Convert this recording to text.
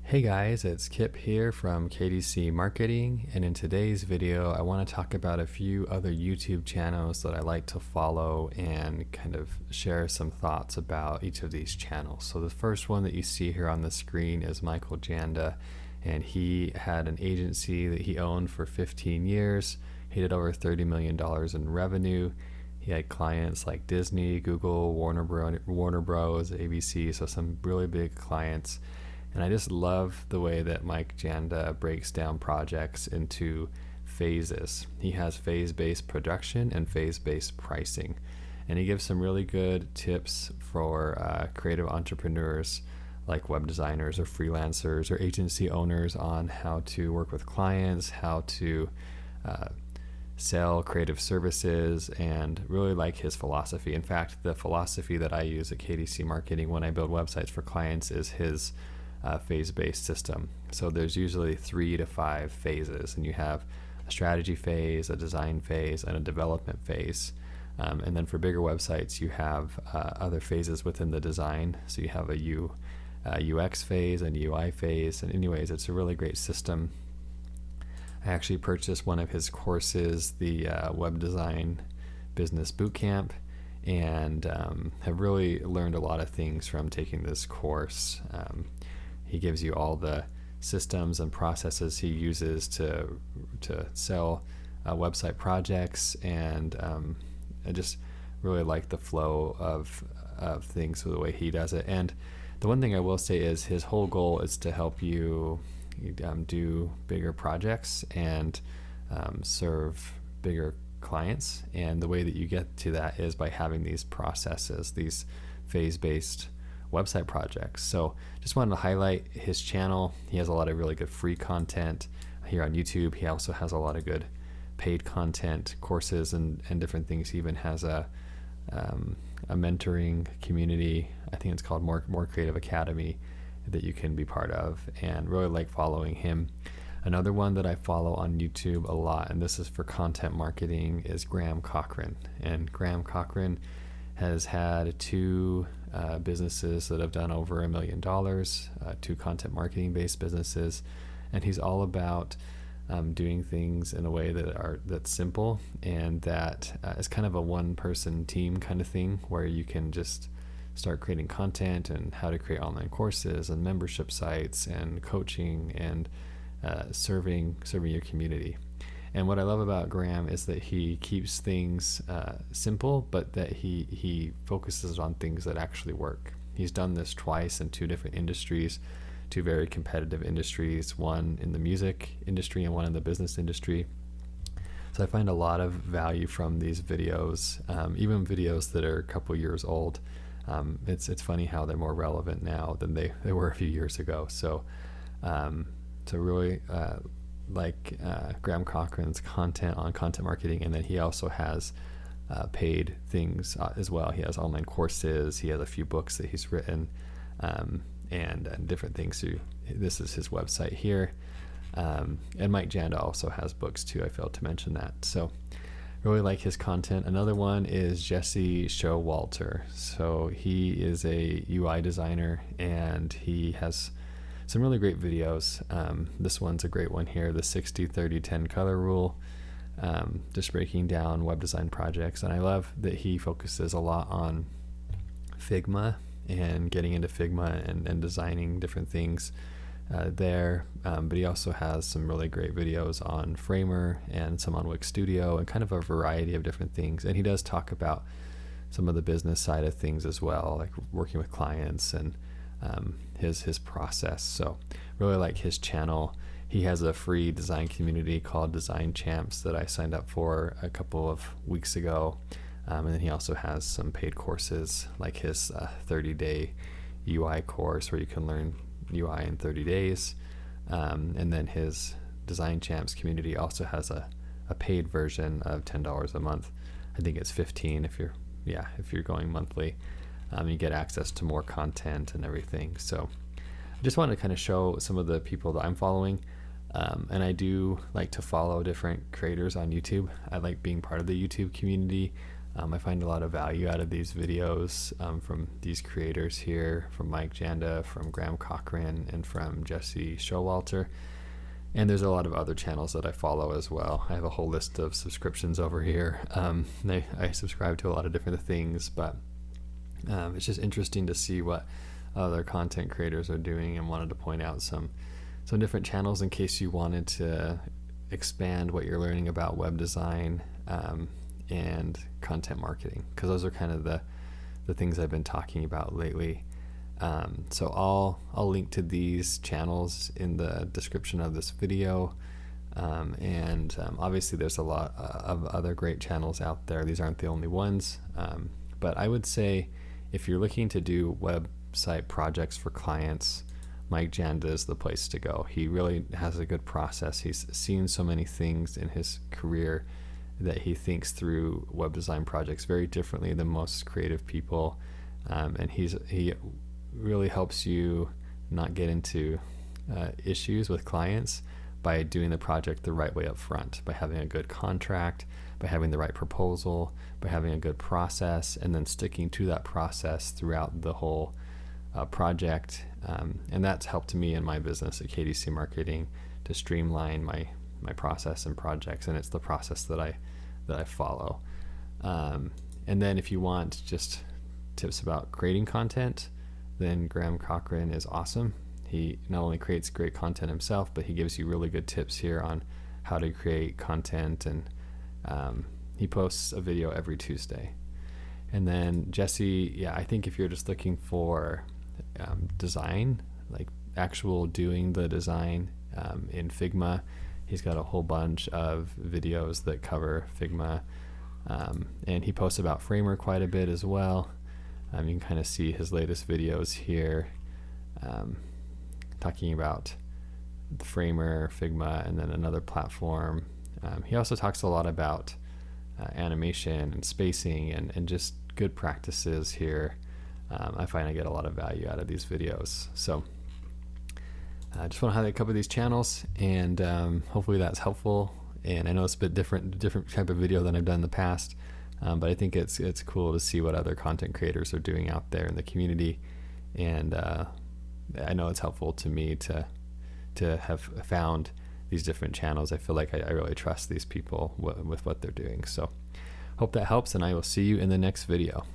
Hey guys, it's Kip here from KDC Marketing, and in today's video I want to talk about a few other YouTube channels that I like to follow and kind of share some thoughts about each of these channels. So the first one that you see here on the screen is Michael Janda, and he had an agency that he owned for 15 years. He did over $30 million in revenue. He had clients like Disney, Google, Warner Bros, ABC, so some really big clients. And I just love the way that Mike Janda breaks down projects into phases. He has phase-based production and phase-based pricing. And he gives some really good tips for creative entrepreneurs like web designers or freelancers or agency owners on how to work with clients, how to sell creative services, and really like his philosophy. In fact, the philosophy that I use at KDC Marketing when I build websites for clients is his phase-based system. So there's usually 3 to 5 phases, and you have a strategy phase, a design phase, and a development phase. And then for bigger websites, you have other phases within the design. So you have a UX phase and UI phase. And anyways, it's a really great system. I actually purchased one of his courses, the Web Design Business Bootcamp, and have really learned a lot of things from taking this course. He gives you all the systems and processes he uses to sell website projects, and I just really like the flow of things, the way he does it. And the one thing I will say is his whole goal is to help you do bigger projects and serve bigger clients. And the way that you get to that is by having these processes, these phase-based website projects. So just wanted to highlight his channel. He has a lot of really good free content here on YouTube. He also has a lot of good paid content, courses, and different things. He even has a mentoring community. I think it's called More Creative Academy, that you can be part of, and really like following him. Another one that I follow on YouTube a lot, and this is for content marketing, is Graham Cochran. And Graham Cochran has had 2 businesses that have done over $1 million, 2 content marketing based businesses, and he's all about doing things in a way that's simple, and that is kind of a one-person team kind of thing, where you can just start creating content and how to create online courses and membership sites and coaching and serving your community. And what I love about Graham is that he keeps things simple, but that he focuses on things that actually work. He's done this twice in 2 different industries, 2 very competitive industries, one in the music industry and one in the business industry. So I find a lot of value from these videos, even videos that are a couple years old. It's funny how they're more relevant now than they were a few years ago. So really like Graham Cochran's content on content marketing, and then he also has paid things as well. He has online courses, he has a few books that he's written, and different things. So this is his website here, and Mike Janda also has books too. I failed to mention that. So really like his content. Another one is Jesse Showalter. So he is a UI designer, and he has some really great videos. This one's a great one here, the 60-30-10 color rule, just breaking down web design projects. And I love that he focuses a lot on Figma and getting into Figma and designing different things there. But he also has some really great videos on Framer and some on Wix Studio and kind of a variety of different things. And he does talk about some of the business side of things as well, like working with clients and his process. So really like his channel. He has a free design community called Design Champs that I signed up for a couple of weeks ago, and then he also has some paid courses like his 30-day UI course where you can learn UI in 30 days, and then his Design Champs community also has a paid version of $10 a month. I think it's $15 if you're going monthly. You get access to more content and everything. So I just wanted to kind of show some of the people that I'm following. And I do like to follow different creators on YouTube. I like being part of the YouTube community. I find a lot of value out of these videos from these creators here, from Mike Janda, from Graham Cochran, and from Jesse Showalter. And there's a lot of other channels that I follow as well. I have a whole list of subscriptions over here. I subscribe to a lot of different things, but it's just interesting to see what other content creators are doing, and wanted to point out some different channels in case you wanted to expand what you're learning about web design and content marketing, because those are kind of the things I've been talking about lately. So I'll link to these channels in the description of this video, and obviously there's a lot of other great channels out there. These aren't the only ones, but I would say if you're looking to do website projects for clients, Mike Janda is the place to go. He really has a good process. He's seen so many things in his career that he thinks through web design projects very differently than most creative people, and he really helps you not get into issues with clients by doing the project the right way up front, by having a good contract, by having the right proposal, by having a good process, and then sticking to that process throughout the whole project. And that's helped me in my business at KDC Marketing to streamline my process and projects, and it's the process that I follow. And then if you want just tips about creating content, then Graham Cochran is awesome. He not only creates great content himself, but he gives you really good tips here on how to create content, and he posts a video every Tuesday. And then Jesse, I think if you're just looking for design, like actual doing the design in Figma, he's got a whole bunch of videos that cover Figma, and he posts about Framer quite a bit as well. You can kind of see his latest videos here, talking about the Framer, Figma, and then another platform. He also talks a lot about animation and spacing and just good practices here. I find I get a lot of value out of these videos. So I just want to highlight a couple of these channels, and hopefully that's helpful. And I know it's a bit different type of video than I've done in the past, but I think it's cool to see what other content creators are doing out there in the community. And I know it's helpful to me to have found these different channels. I feel like I really trust these people with what they're doing. So hope that helps, and I will see you in the next video.